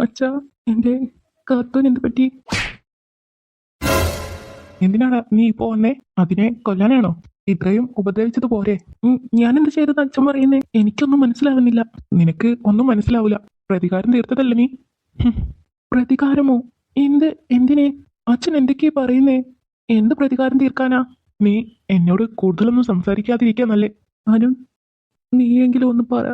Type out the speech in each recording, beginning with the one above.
അച്ഛാ, എന്റെ കാർത്തൂൻ എന്ത് പറ്റി? എന്തിനാണ് നീ ഇപ്പോ വന്നേ? അതിനെ കൊല്ലാനാണോ? ഇത്രയും ഉപദ്രവിച്ചത് പോരെ? ഞാൻ എന്ത് ചെയ്തത് അച്ഛൻ പറയുന്നേ? എനിക്കൊന്നും മനസ്സിലാവുന്നില്ല. നിനക്ക് ഒന്നും മനസ്സിലാവൂല. പ്രതികാരം തീർത്തതല്ലേ നീ? ഹും, പ്രതികാരമോ? എന്ത്? എന്തിനെ? അച്ഛൻ എന്തൊക്കെയാ പറയുന്നേ? എന്ത് പ്രതികാരം തീർക്കാനാ? നീ എന്നോട് കൂടുതലൊന്നും സംസാരിക്കാതിരിക്കാ നല്ലേ. അരുൺ, നീയെങ്കിലും ഒന്ന് പറ.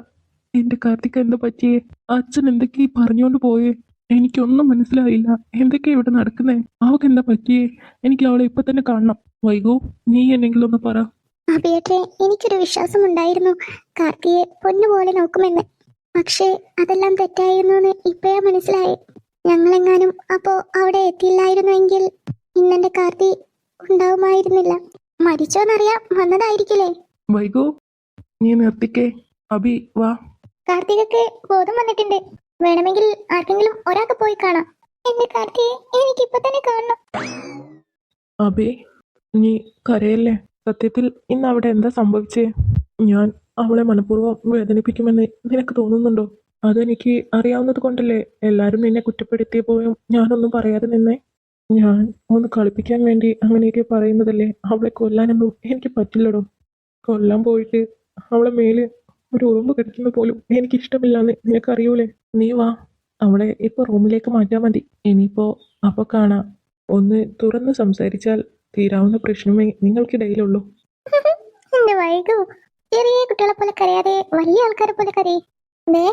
എന്റെ കാർത്തിക എന്താ പറ്റിയേ? അച്ഛൻ എന്തൊക്കെയാ പറഞ്ഞോണ്ട് പോയേ? എനിക്കൊന്നും മനസ്സിലായില്ല. എന്തൊക്കെയാ ഇവിടെ നടക്കുന്നേ? അവൾക്ക് എന്താ പറ്റിയേ? എനിക്ക് അവളെ ഇപ്പൊ തന്നെ കാണണം. വൈകു, നീ എന്നെങ്കിലും ഒന്ന് പറ. അഭിയേട്ടെ, എനിക്കൊരു വിശ്വാസമുണ്ടായിരുന്നു കാർത്തിയെ പൊന്നുപോലെ നോക്കുമെന്ന്. പക്ഷേ അതെല്ലാം തെറ്റായിരുന്നു എന്ന് ഇപ്പോഴാ മനസ്സിലായി. ഞങ്ങളെങ്ങാനും അപ്പോ അവിടെ എത്തിയില്ലായിരുന്നുവെങ്കിൽ ഇന്നെന്റെ കാർത്തി ഉണ്ടാവുമായിരുന്നില്ല. മരിച്ചോന്നറിയാം വന്നതായിരിക്കില്ലേ? വൈകു, നീ നിർത്തിക്കേ. അഭി, വാ. കാർത്തികക്ക് ബോധം വന്നിട്ടുണ്ട്. വേണമെങ്കിൽ ആർക്കെങ്കിലും ഒരാൾക്ക് പോയി കാണാം. എന്റെ കാർത്തിയെ എനിക്കിപ്പൊ തന്നെ കാണണം. അഭി, നീ കരയല്ലേ? സത്യത്തിൽ ഇന്ന് അവിടെ എന്താ സംഭവിച്ചേ? ഞാൻ അവളെ മനഃപൂർവ്വം വേദനിപ്പിക്കുമെന്ന് നിനക്ക് തോന്നുന്നുണ്ടോ? അതെനിക്ക് അറിയാവുന്നത് കൊണ്ടല്ലേ എല്ലാരും നിന്നെ കുറ്റപ്പെടുത്തിയപ്പോഴും ഞാനൊന്നും പറയാതെ നിന്നേ. ഞാൻ ഒന്ന് കളിപ്പിക്കാൻ വേണ്ടി അങ്ങനെയൊക്കെ പറയുന്നതല്ലേ. അവളെ കൊല്ലാനൊന്നും എനിക്ക് പറ്റില്ലടോ. കൊല്ലാൻ പോയിട്ട് അവളെ മേല് ഒരു ഉറുമ്പ് കടിക്കുന്ന പോലും എനിക്കിഷ്ടമില്ലാന്ന് നിനക്കറിയൂലേ? നീ വാ, അവളെ ഇപ്പൊ റൂമിലേക്ക് മാറ്റാൻ മതി. ഇനിയിപ്പോ അപ്പൊ കാണാം. ഒന്ന് തുറന്ന് സംസാരിച്ചാൽ തീരാവുന്ന പ്രശ്നമേ നിങ്ങൾക്കിടയിലുള്ളൂ. എന്റെ വൈകു, ചെറിയ കുട്ടികളെ പോലെ കരയാതെ വലിയ ആൾക്കാരെ പോലെ കരയേ. ദേ,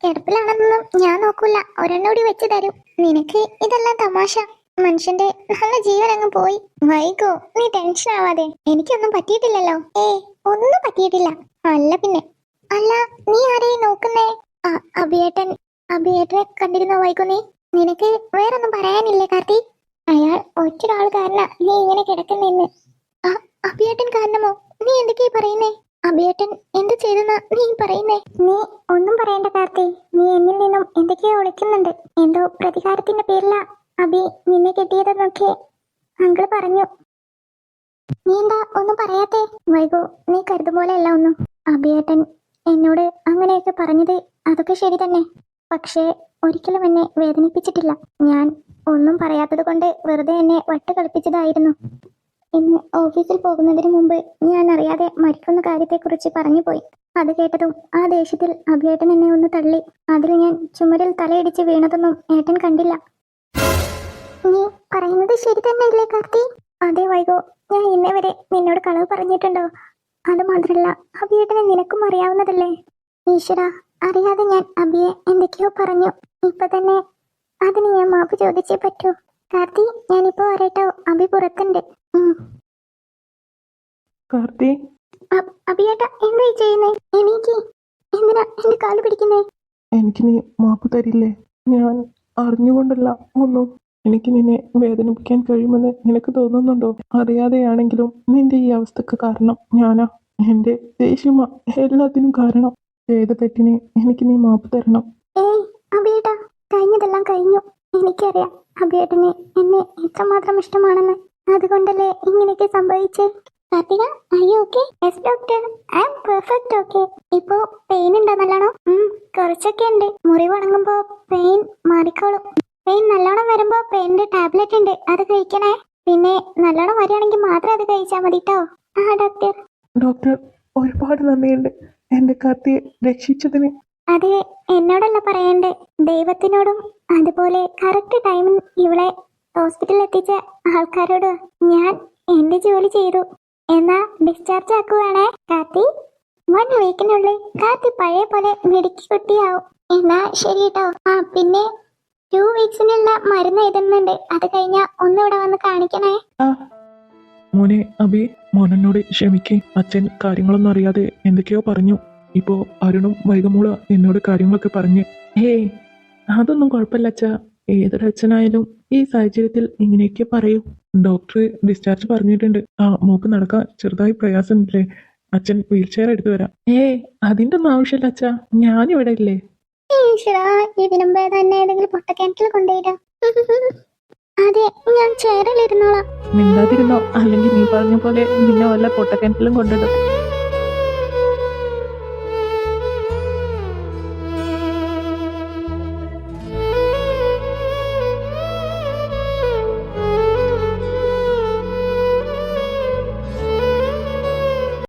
കിടപ്പിലാണെന്നൊന്നും ഞാൻ നോക്കൂല. ഒരെണ്ണൂടി വെച്ച് തരും. നിനക്ക് ഇതെല്ലാം തമാശ. മനുഷ്യന്റെ നല്ല ജീവൻ അങ്ങ് പോയി. വൈകു, നീ ടെൻഷൻ ആവാതെ. എനിക്കൊന്നും പറ്റിയിട്ടില്ലല്ലോ. ഒന്നും പറ്റിയിട്ടില്ല. അല്ല പിന്നെ. അല്ല, നീ ആരെയും നോക്കുന്നേ? അഭിയേട്ടൻ. അഭിയേട്ടനെ കണ്ടിരുന്നോ വൈകു നീ? നിനക്ക് വേറൊന്നും പറയാനില്ലേ കാർത്തി? അയാൾ ഒറ്റൊരാൾ കാരണ നീ ഇങ്ങനെ കിടക്കുന്നെന്ന്. അഭിയേട്ടൻ കാരണമോ? നീ എന്തൊക്കെയാ പറയുന്നേ? അഭിയേട്ടൻ എന്ത് ചെയ്തെന്നാ നീ പറയുന്നേ? നീ ഒന്നും പറയണ്ട കാർത്തി. നീ എന്നിൽ നിന്നും എന്തൊക്കെയോ ഒളിക്കുന്നുണ്ട്. എന്തോ പ്രതികാരത്തിന്റെ പേരിലാ അഭി നിന്നെ കെട്ടിയതെന്നൊക്കെ അങ്കിള് പറഞ്ഞു. നീ എന്താ ഒന്നും പറയാത്തേ? വൈകു, നീ കരുതുപോലെ അല്ല ഒന്നും. അഭിയേട്ടൻ എന്നോട് അങ്ങനെയൊക്കെ പറഞ്ഞത് അതൊക്കെ ശരി തന്നെ. പക്ഷേ ഒരിക്കലും എന്നെ വേദനിപ്പിച്ചിട്ടില്ല. ഞാൻ ഒന്നും പറയാത്തത് കൊണ്ട് വെറുതെ എന്നെ വട്ട് കളിപ്പിച്ചതായിരുന്നു. ഇന്ന് ഓഫീസിൽ പോകുന്നതിന് മുമ്പ് ഞാൻ അറിയാതെ മരിക്കുന്ന കാര്യത്തെക്കുറിച്ച് പറഞ്ഞു പോയി. അത് കേട്ടതും ആ ദേഷ്യത്തിൽ അഭിയേട്ടൻ എന്നെ ഒന്ന് തള്ളി. അതിൽ ഞാൻ ചുമരിൽ തലയിടിച്ച് വീണതൊന്നും ഏട്ടൻ കണ്ടില്ല. നീ പറയുന്നത് ശരി തന്നെയല്ലേ കാർത്തി? അതെ വൈകോ, ഞാൻ ഇന്നേ വരെ നിന്നോട് കളവ് പറഞ്ഞിട്ടുണ്ടോ? അത് മാത്രല്ല, അഭിയേട്ടനെ നിനക്കും അറിയാവുന്നതല്ലേ. ഈശ്വര, അറിയാതെ ഞാൻ അഭിയെ എന്തൊക്കെയോ പറഞ്ഞു. ഇപ്പൊ തന്നെ അതിന് ഞാൻ മാപ്പ് ചോദിച്ചേ പറ്റൂ. കാർത്തി, ഞാനിപ്പോ വരട്ടോ. അഭി പുറത്തുണ്ട്. കാർത്തി, അഭിയേട്ട എന്തായി ചെയ്യുന്നേ? എനിക്ക് എന്തിനാ എന്റെ കാല് പിടിക്കുന്നേ? എനിക്ക് നീ മാപ്പ് തരില്ലേ? ഞാൻ അറിഞ്ഞുകൊണ്ടല്ല ഒന്നും. എനിക്ക് നിന്നെ വേദനിപ്പിക്കാൻ കഴിയുമെന്ന് നിനക്ക് തോന്നുന്നുണ്ടോ? അറിയാതെയാണെങ്കിലും നിന്റെ ഈ അവസ്ഥക്ക് കാരണം ഞാനാ. എന്റെ ദേഷ്യമാ എല്ലാത്തിനും കാരണം. ചെയ്ത തെറ്റിന് എനിക്ക് നീ മാപ്പ് തരണം. ഏയ് അഭിയേട്ട, കഴിഞ്ഞതെല്ലാം കഴിഞ്ഞു. എനിക്കറിയാം അഭിയേട്ടന് എന്നെ എത്രമാത്രം ഇഷ്ടമാണെന്ന്. അതുകൊണ്ടല്ലേ ഇങ്ങനെയൊക്കെ സംഭവിച്ചേ. Karthika, are you okay? Yes doctor, I am perfect okay. ഇപ്പോ പെയിൻ ഉണ്ടോ നല്ലോണം? കുറച്ചൊക്കെ ഉണ്ട്. മുറിവ് ഉണങ്ങുമ്പോ പെയിൻ മാറിക്കോളും. പെയിൻ നല്ലോണം വരുമ്പോ പെയിനിന്റെ ടാബ്ലറ്റ് ഉണ്ട്, അത് കഴിക്കണേ. പിന്നെ നല്ലോണം വരികയാണെങ്കിൽ മാത്രം അത് കഴിച്ചാൽ മതി ട്ടോ. ഡോക്ടർ. ഡോക്ടർ, ഒരുപാട് നന്ദിയുണ്ട് എന്റെ കാർത്തിയെ രക്ഷിച്ചതിന്. അത് എന്നോടല്ല പറയണ്ടേ, ദൈവത്തിനോടും അതുപോലെ കറക്റ്റ് ടൈമിൽ ഇവളെ ഹോസ്പിറ്റലിൽ എത്തിച്ച ആൾക്കാരോട്. ഞാൻ എന്റെ ജോലി ചെയ്തു. എന്നാ ഡിസ്ചാർജ് ആക്കുവാണേ കാർത്തി. 1 വീക്കിനുള്ളിൽ കാർത്തി പഴയ പോലെ മിടുക്കി കുട്ടിയാവും. എന്നാ ശരി കേട്ടോ. പിന്നെ 2 വീക്സിനുള്ള മരുന്ന് എഴുതുന്നുണ്ട്. അത് കഴിഞ്ഞാ ഒന്നിവിടെ വന്ന് കാണിക്കണേ. മോനെ അഭി, മോനോട് ക്ഷമിക്കേ. അച്ഛൻ കാര്യങ്ങളൊന്നും അറിയാതെ എന്തൊക്കെയോ പറഞ്ഞു. ഇപ്പോ അരുണും വൈകമോള് എന്നോട് കാര്യങ്ങളൊക്കെ പറഞ്ഞ്. അതൊന്നും കുഴപ്പമില്ല അച്ഛാ. ഏതൊരച്ഛനായാലും ഈ സാഹചര്യത്തിൽ ഇങ്ങനെയൊക്കെ പറയൂ. ഡോക്ടർ ഡിസ്ചാർജ് പറഞ്ഞിട്ടുണ്ട്. മോക്ക് നടക്കാൻ ചെറുതായി പ്രയാസമില്ലേ? അച്ഛൻ വീൽ ചെയർ എടുത്തു വരാം. അതിന്റെ ഒന്നും ആവശ്യമില്ല അച്ഛാ, ഞാനിവിടെ ഇല്ലേ. ഇതിനുമ്പേ തന്നെ ഏതെങ്കിലും പൊട്ടക്കിണറ്റിൽ കൊണ്ടുപോയിടാം. അതെ, ഞാൻ ചെയറിൽ ഇരുന്നോളാം. മിണ്ടാതിരുന്നോ, അല്ലെങ്കിൽ നീ പറഞ്ഞ പോലെ നിന്നെ വല്ല പൊട്ടക്കിണറ്റിലും കൊണ്ടിടും.